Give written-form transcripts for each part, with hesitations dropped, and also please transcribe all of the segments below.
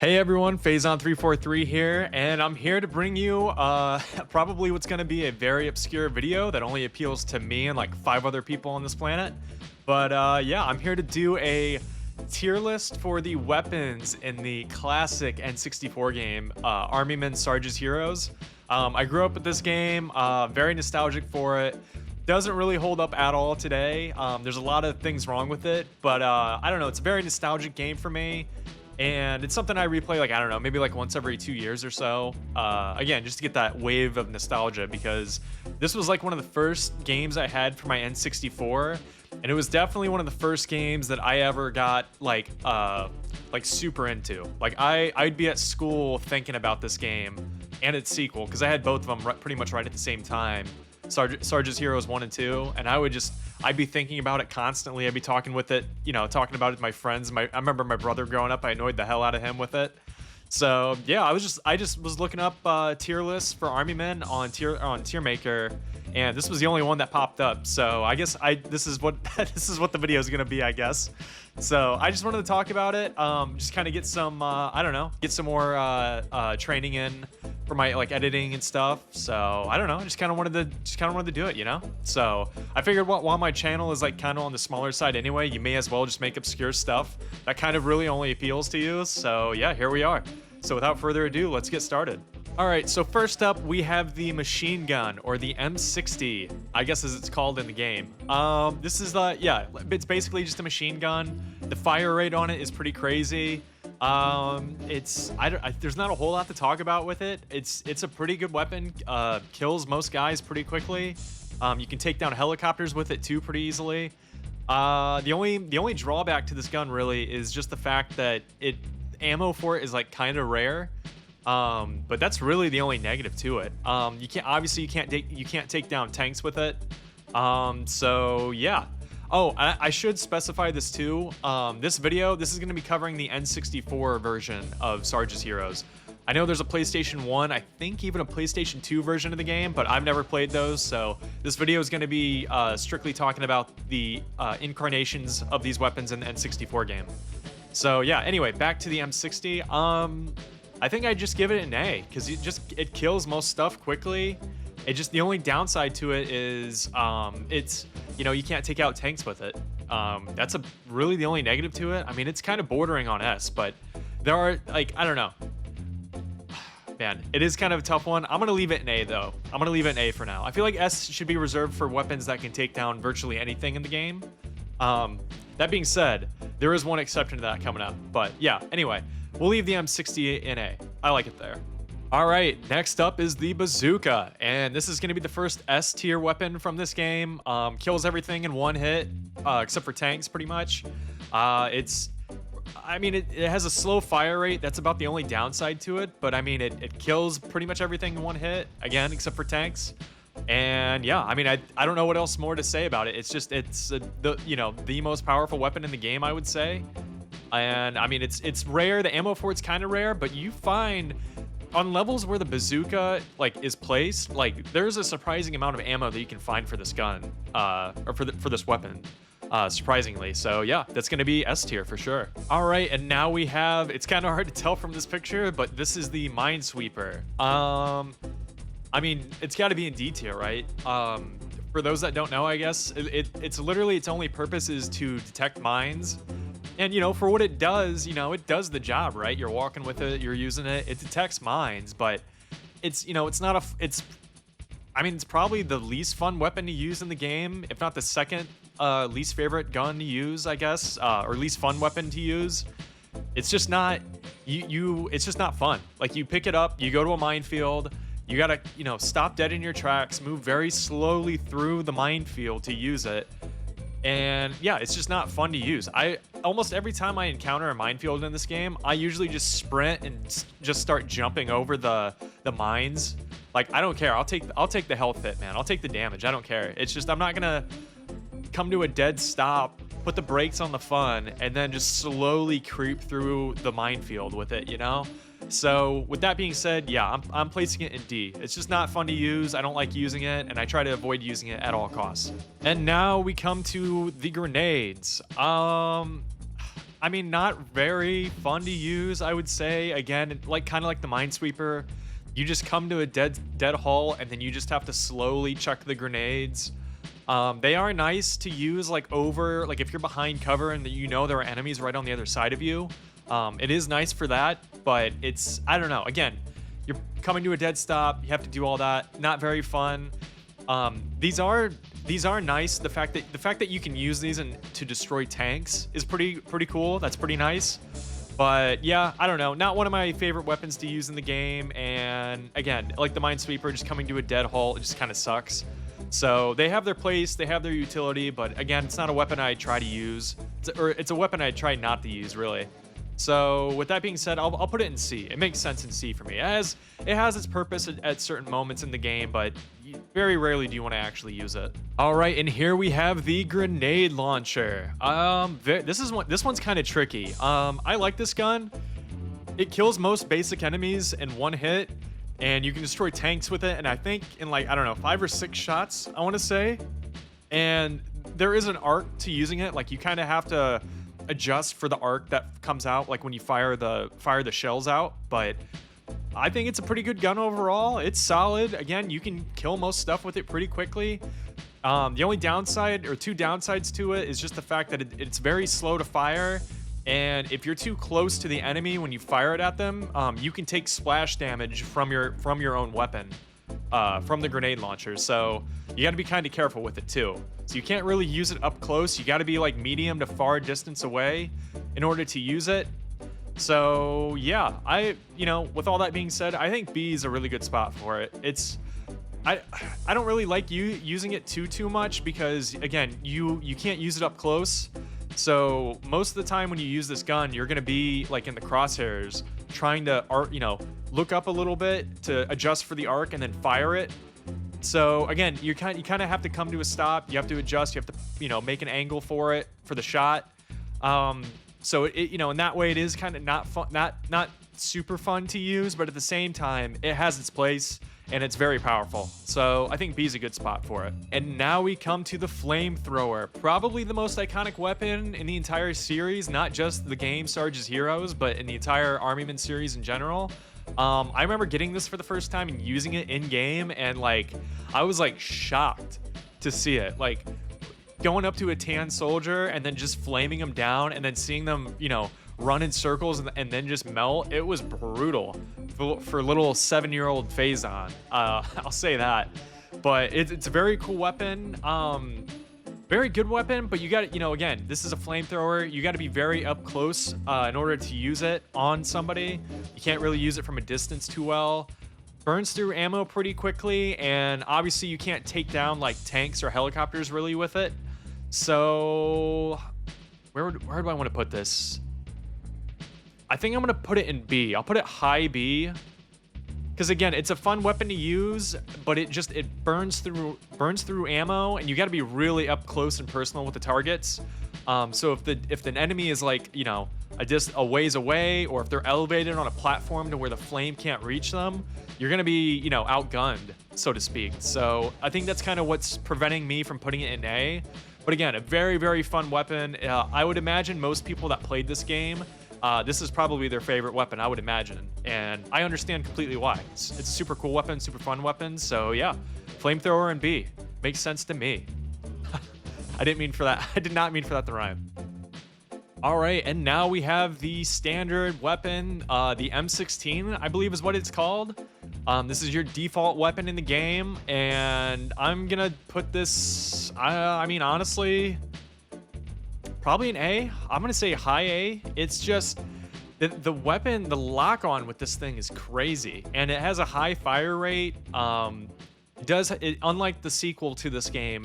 Hey everyone, Phazon343 here, and I'm here to bring you probably what's going to be a very obscure video that only appeals to me and like 5 other people on this planet. But yeah, I'm here to do a tier list for the weapons in the classic N64 game, Army Men Sarge's Heroes. I grew up with this game, very nostalgic for it. Doesn't really hold up at all today. There's a lot of things wrong with it, but I don't know, it's a very nostalgic game for me. And it's something I replay, like, I don't know, maybe like once every 2 years or so. Again, just to get that wave of nostalgia, because this was like one of the first games I had for my N64. And it was definitely one of the first games that I ever got like super into. Like I'd be at school thinking about this game and its sequel, because I had both of them pretty much right at the same time. Sarge's Heroes 1 and 2, and I'd be thinking about it constantly. I'd be talking with it, talking about it with my friends. I remember my brother growing up, I annoyed the hell out of him with it. So yeah, I just was looking up tier lists for Army Men on Tier Maker, and this was the only one that popped up. So I guess this is what this is what the video is gonna be, I guess. So I just wanted to talk about it, just kind of get some I don't know, get some more training in for my like editing and stuff. So I don't know, just kind of wanted to do it. So I figured while my channel is like kind of on the smaller side anyway, you may as well just make obscure stuff that kind of really only appeals to you. So yeah, here we are. So without further ado, let's get started. All right, so first up, we have the machine gun, or the M60, I guess as it's called in the game. This is yeah, it's basically just a machine gun. The fire rate on it is pretty crazy. There's not a whole lot to talk about with it. It's a pretty good weapon. Kills most guys pretty quickly. You can take down helicopters with it too pretty easily. The only drawback to this gun really is just the fact that ammo for it is like kind of rare. But that's really the only negative to it. You can't take down tanks with it. So yeah. Oh, I should specify this too. This is going to be covering the N64 version of Sarge's Heroes. I know there's a PlayStation 1, I think even a PlayStation 2 version of the game, but I've never played those. So this video is going to be strictly talking about the incarnations of these weapons in the N64 game. So yeah, anyway, back to the M60. I think I'd just give it an A, because it kills most stuff quickly. The only downside to it is you can't take out tanks with it. That's really the only negative to it. I mean, it's kind of bordering on S, but there are like, I don't know. Man, it is kind of a tough one. I'm gonna leave it an A though. I'm gonna leave it an A for now. I feel like S should be reserved for weapons that can take down virtually anything in the game. That being said, there is one exception to that coming up. But yeah, anyway, we'll leave the M60 in A. I like it there. All right, next up is the Bazooka, and this is going to be the first S tier weapon from this game. Kills everything in one hit, except for tanks, pretty much. It has a slow fire rate. That's about the only downside to it, but I mean, it kills pretty much everything in one hit, again, except for tanks. And yeah, I mean, I don't know what else more to say about it. It's the most powerful weapon in the game, I would say. And I mean, it's rare. The ammo for it's kind of rare, but you find on levels where the bazooka like is placed, like there's a surprising amount of ammo that you can find for this gun, or for this weapon, surprisingly. So yeah, that's gonna be S tier for sure. All right, and now we have, it's kind of hard to tell from this picture, but this is the Minesweeper. I mean, it's got to be in D tier, right? For those that don't know, I guess it's literally, its only purpose is to detect mines. And, for what it does, it does the job, right? You're walking with it, you're using it, it detects mines, but it's probably the least fun weapon to use in the game, if not the second least favorite gun to use, I guess, or least fun weapon to use. It's just not, it's just not fun. Like, you pick it up, you go to a minefield, you gotta, stop dead in your tracks, move very slowly through the minefield to use it. And yeah, it's just not fun to use. Almost every time I encounter a minefield in this game, I usually just sprint and just start jumping over the mines. Like, I don't care. I'll take the health hit, man. I'll take the damage. I don't care. It's just, I'm not gonna come to a dead stop, put the brakes on the fun, and then just slowly creep through the minefield with it, So with that being said, yeah, I'm placing it in D. It's just not fun to use. I don't like using it, and I try to avoid using it at all costs. And now we come to the grenades. I mean, not very fun to use, I would say. Again, like kind of like the Minesweeper, you just come to a dead hull and then you just have to slowly chuck the grenades. They are nice to use like over, like if you're behind cover and you know there are enemies right on the other side of you. It is nice for that, but it's, I don't know. Again, you're coming to a dead stop. You have to do all that. Not very fun. These are nice. The fact that you can use these to destroy tanks is pretty cool. That's pretty nice. But yeah, I don't know. Not one of my favorite weapons to use in the game. And again, like the Minesweeper, just coming to a dead hull, it just kind of sucks. So they have their place, they have their utility, but again, it's not a weapon I try to use. It's a weapon I try not to use, really. So with that being said, I'll put it in C. It makes sense in C for me. It has its purpose at certain moments in the game, but very rarely do you want to actually use it. All right, and here we have the grenade launcher. This one's kind of tricky. I like this gun. It kills most basic enemies in one hit, and you can destroy tanks with it. And I think in like, I don't know, 5 or 6 shots, I want to say. And there is an arc to using it. Like you kind of have to adjust for the arc that comes out like when you fire the shells out, but I think it's a pretty good gun overall. It's solid. Again, you can kill most stuff with it pretty quickly. The only downside, or 2 downsides to it, is just the fact that it's very slow to fire, and if you're too close to the enemy when you fire it at them, you can take splash damage from your own weapon, from the grenade launcher. So you got to be kind of careful with it too. So you can't really use it up close. You got to be like medium to far distance away in order to use it. So yeah, with all that being said, I think B is a really good spot for it. I don't really like using it too much because again, you can't use it up close. So most of the time when you use this gun, you're gonna be like in the crosshairs, trying to look up a little bit to adjust for the arc and then fire it. So again, you kind of have to come to a stop. You have to adjust. You have to make an angle for it for the shot. So in that way, it is kind of not fun, not super fun to use, but at the same time, it has its place and it's very powerful. So I think B is a good spot for it. And now we come to the Flamethrower, probably the most iconic weapon in the entire series, not just the game Sarge's Heroes, but in the entire Armyman series in general. I remember getting this for the first time and using it in game, and like I was like shocked to see it, like going up to a tan soldier and then just flaming them down and then seeing them run in circles and then just melt. It was brutal for little 7-year-old Phazon. I'll say that. But it's a very cool weapon. Very good weapon, but you got to, again, this is a flamethrower. You got to be very up close in order to use it on somebody. You can't really use it from a distance too well. Burns through ammo pretty quickly, and obviously you can't take down like tanks or helicopters really with it. So where do I want to put this? I think I'm going to put it in B. I'll put it high B. Because again, it's a fun weapon to use, but it burns through ammo, and you got to be really up close and personal with the targets. So if the enemy is like a ways away, or if they're elevated on a platform to where the flame can't reach them, you're gonna be outgunned, so to speak. So I think that's kind of what's preventing me from putting it in A. But again, a very fun weapon. I would imagine most people that played this game, this is probably their favorite weapon, I would imagine. And I understand completely why. It's a super cool weapon, super fun weapon. So yeah, Flamethrower and B. Makes sense to me. I did not mean for that to rhyme. All right, and now we have the standard weapon, the M16, I believe is what it's called. This is your default weapon in the game, and I'm gonna put this, I mean, honestly, probably an A. I'm gonna say high A. It's just the weapon, the lock-on with this thing is crazy, and it has a high fire rate. Unlike the sequel to this game,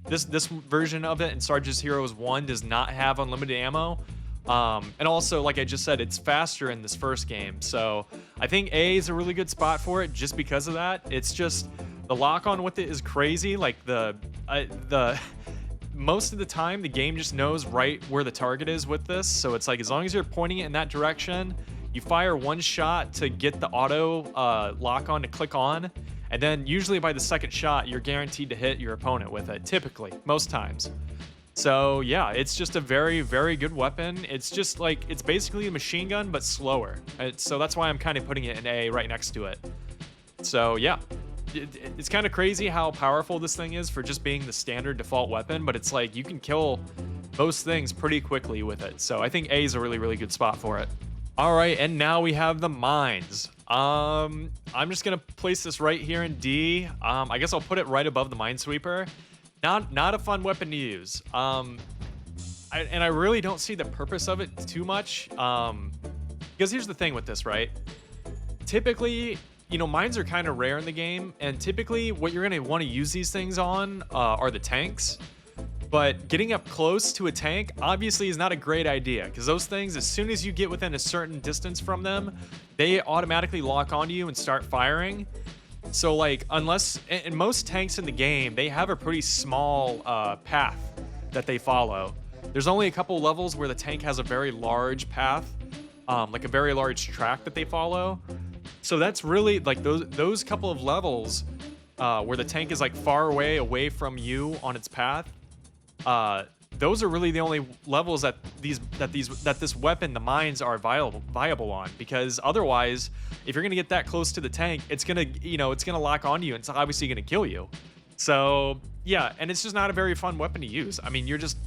this version of it in Sarge's Heroes 1 does not have unlimited ammo. And also, like I just said, it's faster in this first game. So I think A is a really good spot for it just because of that. It's just the lock-on with it is crazy. Like the most of the time, the game just knows right where the target is with this. So it's like as long as you're pointing it in that direction, you fire one shot to get the auto lock-on to click on. And then usually by the second shot, you're guaranteed to hit your opponent with it, typically, most times. So yeah, it's just a very, very good weapon. It's just like, it's basically a machine gun, but slower. So that's why I'm kind of putting it in A right next to it. So yeah, it's kind of crazy how powerful this thing is for just being the standard default weapon, but it's like you can kill most things pretty quickly with it. So I think A is a really, really good spot for it. All right, and now we have the mines. I'm just gonna place this right here in D. I guess I'll put it right above the Minesweeper. Not a fun weapon to use. And I really don't see the purpose of it too much. Because here's the thing with this, right? Typically, you know, mines are kind of rare in the game, and typically what you're gonna want to use these things on are the tanks. But getting up close to a tank obviously is not a great idea, because those things, as soon as you get within a certain distance from them, they automatically lock onto you and start firing. So like, unless, and most tanks in the game, they have a pretty small path that they follow. There's only a couple levels where the tank has a very large path, like a very large track that they follow. So that's really like those couple of levels where the tank is like far away from you on its path. Those are really the only levels that this weapon, the mines, are viable on, because otherwise, if you're gonna get that close to the tank, it's gonna lock onto you, and it's obviously gonna kill you. So yeah, and it's just not a very fun weapon to use. I mean, you're just,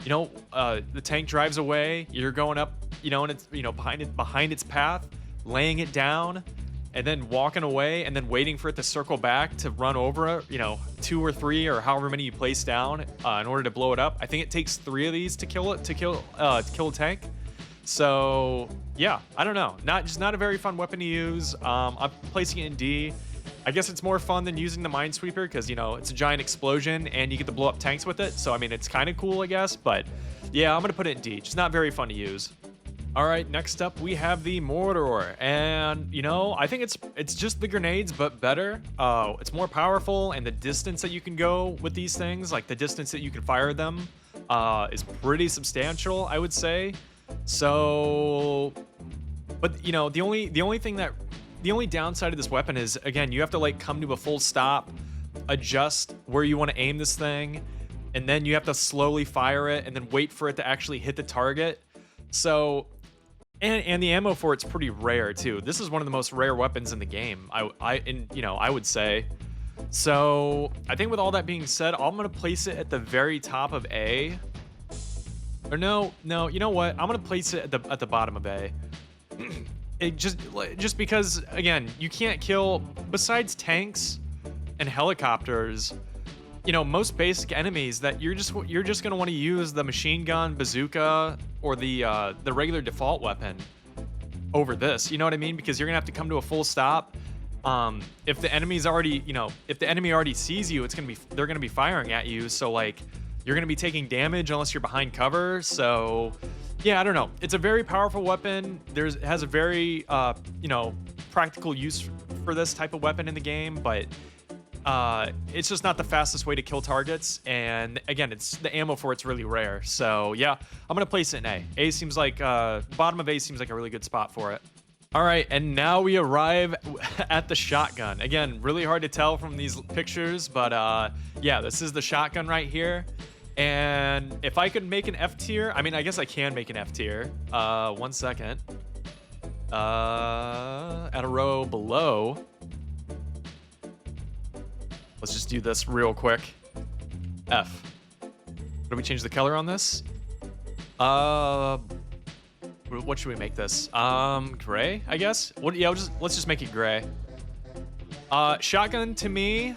the tank drives away, you're going up, and it's, behind its path, laying it down, and then walking away, and then waiting for it to circle back to run over it, 2 or 3 or however many you place down in order to blow it up. I think it takes 3 of these to kill a tank. So yeah, I don't know, not a very fun weapon to use. I'm placing it in D. I guess it's more fun than using the Minesweeper because, it's a giant explosion and you get to blow up tanks with it. So I mean, it's kind of cool, I guess, but yeah, I'm gonna put it in D. Just not very fun to use. All right, next up we have the Mortar, and I think it's just the grenades but better. It's more powerful, and the distance that you can go with these things, like the distance that you can fire them, is pretty substantial, I would say. So, but the only downside of this weapon is, again, you have to like come to a full stop, adjust where you want to aim this thing, and then you have to slowly fire it and then wait for it to actually hit the target. So, and the ammo for it's pretty rare too. This is one of the most rare weapons in the game, I would say. So I think with all that being said, I'm gonna place it at the very top of A. Or no, you know what? I'm gonna place it at the bottom of A. It just because, again, you can't kill, besides tanks and helicopters, most basic enemies that you're just gonna want to use the machine gun, bazooka, or the regular default weapon over this. You know what I mean? Because you're gonna have to come to a full stop. If the enemy's already, if the enemy already sees you, they're gonna be firing at you. So like, you're gonna be taking damage unless you're behind cover. So yeah, I don't know. It's a very powerful weapon. It has a very practical use for this type of weapon in the game, but it's just not the fastest way to kill targets, and again, the ammo for it's really rare. So yeah, I'm gonna place it in A. A seems like bottom of A seems like a really good spot for it. All right, and now we arrive at the shotgun. Again, really hard to tell from these pictures, but yeah, this is the shotgun right here. And if I could make an F tier, I mean, I guess I can make an F tier. 1 second. At a row below. Let's just do this real quick. F. What do we change the color on this? What should we make this? Gray, I guess. Yeah, let's just make it gray. Shotgun to me.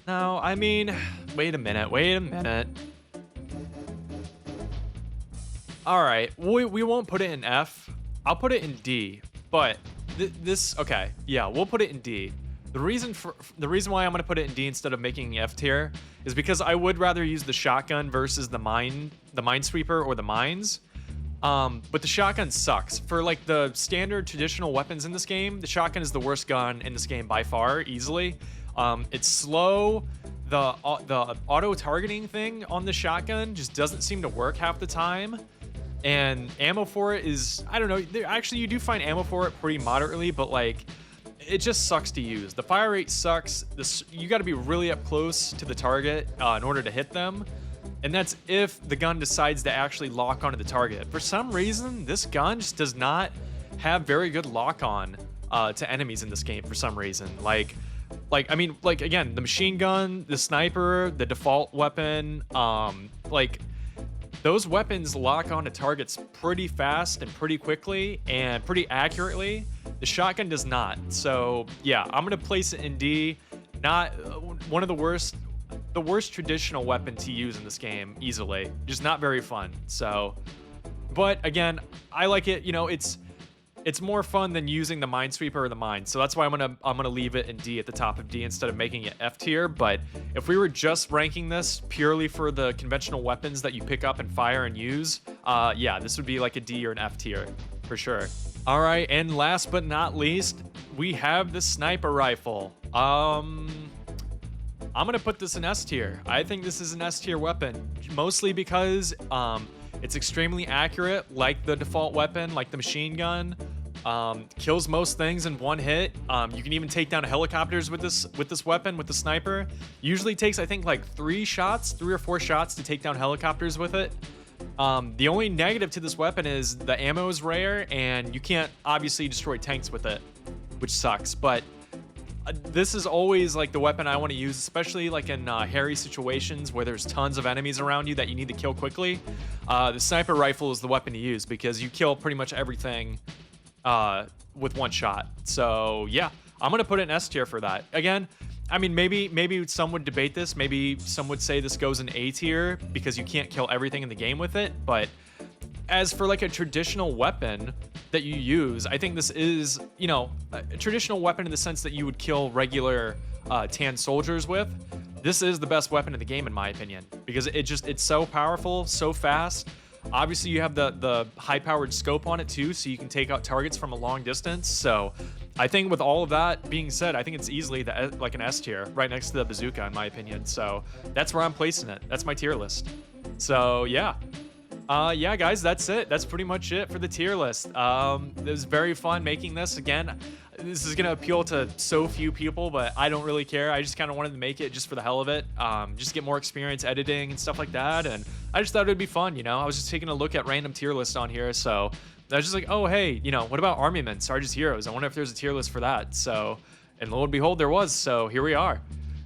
No, I mean, wait a minute. All right, we won't put it in F. I'll put it in D, but okay, yeah, we'll put it in D. The reason why I'm gonna put it in D instead of making F tier is because I would rather use the shotgun versus the Minesweeper or the mines. But the shotgun sucks. For like the standard traditional weapons in this game, the shotgun is the worst gun in this game by far, easily. It's slow. The auto targeting thing on the shotgun just doesn't seem to work half the time. And ammo for it is, I don't know, actually you do find ammo for it pretty moderately, but like, it just sucks to use. The fire rate sucks. You got to be really up close to the target in order to hit them. And that's if the gun decides to actually lock onto the target. For some reason, this gun just does not have very good lock on to enemies in this game for some reason. Like I mean, like again, the machine gun, the sniper, the default weapon, like those weapons lock onto targets pretty fast and pretty quickly and pretty accurately. The shotgun does not. So yeah, I'm gonna place it in D. Not one of the worst traditional weapon to use in this game easily. Just not very fun. So, but again, I like it. You know, it's more fun than using the Minesweeper or the mine. So that's why I'm gonna leave it in D at the top of D instead of making it F tier. But if we were just ranking this purely for the conventional weapons that you pick up and fire and use, yeah, this would be like a D or an F tier for sure. All right, and last but not least, we have the sniper rifle. I'm gonna put this in S tier. I think this is an S tier weapon, mostly because it's extremely accurate, like the default weapon, like the machine gun. Kills most things in one hit. You can even take down helicopters with this weapon, with the sniper. Usually takes, I think, like 3 or 4 shots to take down helicopters with it. The only negative to this weapon is the ammo is rare, and you can't obviously destroy tanks with it, which sucks. But this is always like the weapon I want to use, especially like in hairy situations where there's tons of enemies around you that you need to kill quickly. The sniper rifle is the weapon to use because you kill pretty much everything with one shot. So yeah, I'm gonna put it in S tier for that. Again, I mean, maybe some would debate this. Maybe some would say this goes in A tier because you can't kill everything in the game with it. But as for like a traditional weapon that you use, I think this is, you know, a traditional weapon in the sense that you would kill regular tan soldiers with. This is the best weapon in the game, in my opinion, because it's so powerful, so fast. Obviously, you have the high-powered scope on it too, so you can take out targets from a long distance. So I think with all of that being said, I think it's easily like an S tier, right next to the bazooka, in my opinion. So that's where I'm placing it. That's my tier list. So yeah. Yeah, guys, that's it. That's pretty much it for the tier list. It was very fun making this. Again, this is going to appeal to so few people, but I don't really care. I just kind of wanted to make it just for the hell of it. Just get more experience editing and stuff like that. And I just thought it would be fun, you know? I was just taking a look at random tier lists on here. So I was just like, oh, hey, you know, what about Armament, Sarge's Heroes? I wonder if there's a tier list for that. So, and lo and behold, there was. So here we are.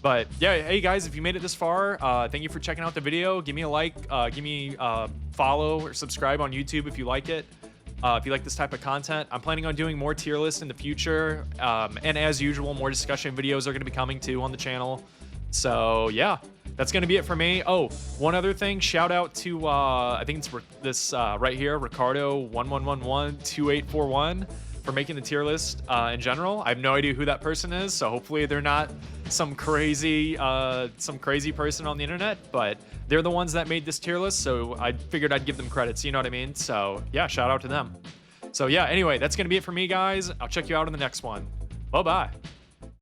But yeah, hey guys, if you made it this far, thank you for checking out the video. Give me a like, give me follow or subscribe on YouTube if you like it. If you like this type of content, I'm planning on doing more tier lists in the future. And as usual, more discussion videos are going to be coming too on the channel. So yeah, that's going to be it for me. Oh, one other thing, shout out to, I think it's this right here, Ricardo11112841 for making the tier list in general. I have no idea who that person is, so hopefully they're not some crazy person on the internet, but they're the ones that made this tier list, so I figured I'd give them credits, you know what I mean? So yeah, shout out to them. So yeah, anyway, that's gonna be it for me, guys. I'll check you out in the next one. Bye-bye.